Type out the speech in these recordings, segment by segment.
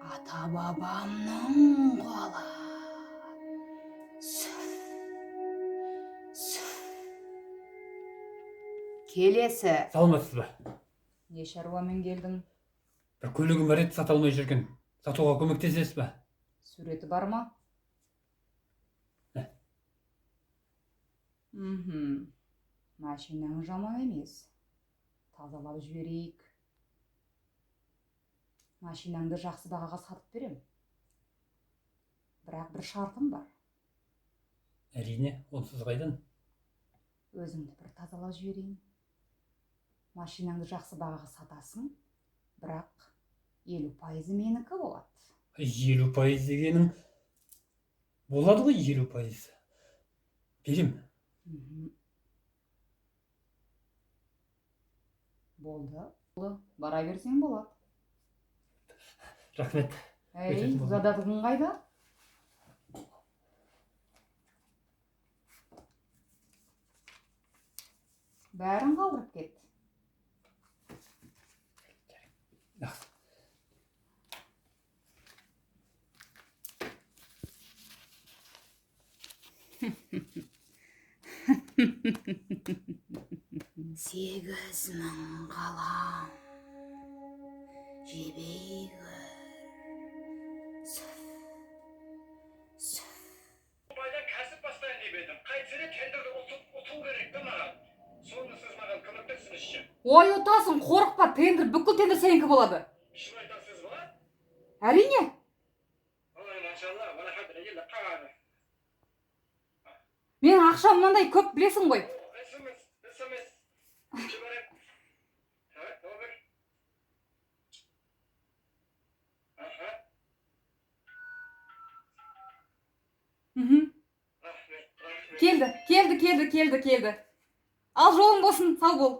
Ата бабамның қолы. Келесі. Саламатсыз ба? Не шаруамен келдің? Бір көлігім бар еді, сата алмай жүрген. Сатуға көмектесесіз ба? Суреті бар ма? Машинаң жаман емес. Тазалап жіберейік. Машинаңды жақсы бағаға сатып берем. Бірақ бір шартым бар. Әрине, онсыз қайдан? Өзіңді бір тазалап жіберейін. Машинаңды жақсы бағаға сатасың, бірақ 50% менікі болады. 50% дегенің болады ғой, 50%. Берем. Болды. Бара берсең болады. Рахмет. Әй, задатығың қайда? Бәрін қалдырып кет. Сегіз мың қалам. Жебей көр. Baydan kasıp basmayın deyip edim. Kayseri tenderde otul gerek de mаған. Соны сіз маған көмектесіңізші. Ой, отасың, қорықпа, бүкіл тендер сенікі болады. Шын айтасыз ба? Әрине. Ой, машалла, бана хат әйелі қағаны. Мен ақшам мынандай көп білесің ғой. SMS. Жіберем. Добр. Келді. Ал жолың болсын, сау бол.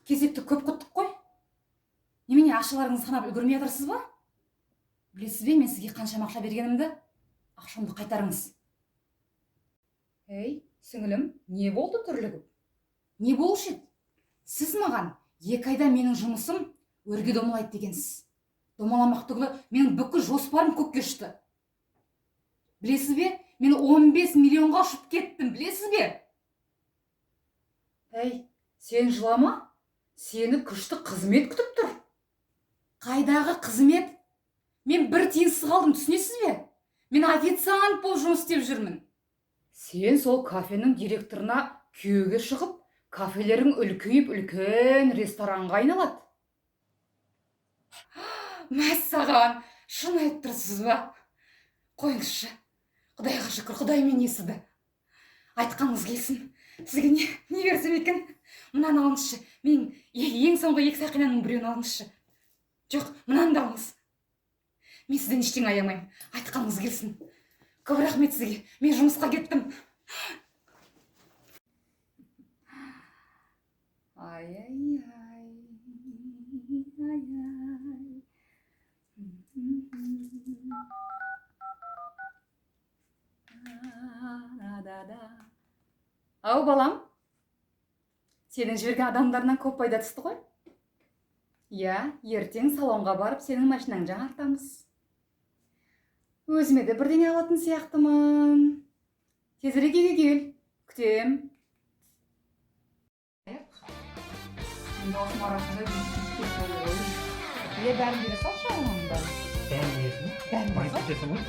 Кезекті көп құттық қой. Немене ақшаларыңызды санап үлгермей жатырсыз ба? Білесіз бе, мен сізге қаншама ақша бергенімді? Ақшамды қайтарыңыз. Ей, сіңілім, не болды түрлігіп? Не болушы еді? Сіз маған 2 айда менің жұмысым өрге домалайды дегенсіз. Домаламақ түгілі менің бүкіл жоспарым көкке ұшты. Білесіз бе, мен 15 миллионға ұшып кеттім, білесіз бе? Әй, сен жылама, сені күшті қызмет күтіп тұр. Қайдағы қызмет? Мен бір тиынсыз қалдым, түсінесіз бе? Мен официант болып жұмыс істеп жүрмін. Сен сол кафенің директорына күйеуге шығып, кафелерің үлкен ресторанға айналады. Мәссаған, шын айтып тұрсыз ба? Қойыңызшы. Құдайға шүкір, Құдаймен естіді. Айтқаныңыз келсін. Сізге не берсем екен? Мынаны алыңызшы. Мен ең соңғы 2 сақинаның біреуін алыңызшы. Жоқ, мынаны да алыңыз. Мен сізден ештеңе аямаймын. Айтқаныңыз келсін. Көп рахмет сізге. Мен жұмысқа кеттім. Ай. Ау, балам, сенің жіберген адамдарынан көп пайда түсті ғой? Я, ертең салонға барып сенің машинаңды жаңартамыз. Өзіме де бірдеңе алатын сияқтымын. Тезірек үйге кел, күтем. Енді осының арасында жұмыс бәрін бере салшы жағынан бәрін. Бәрін бересің? Бәрін бере кетесің ғой?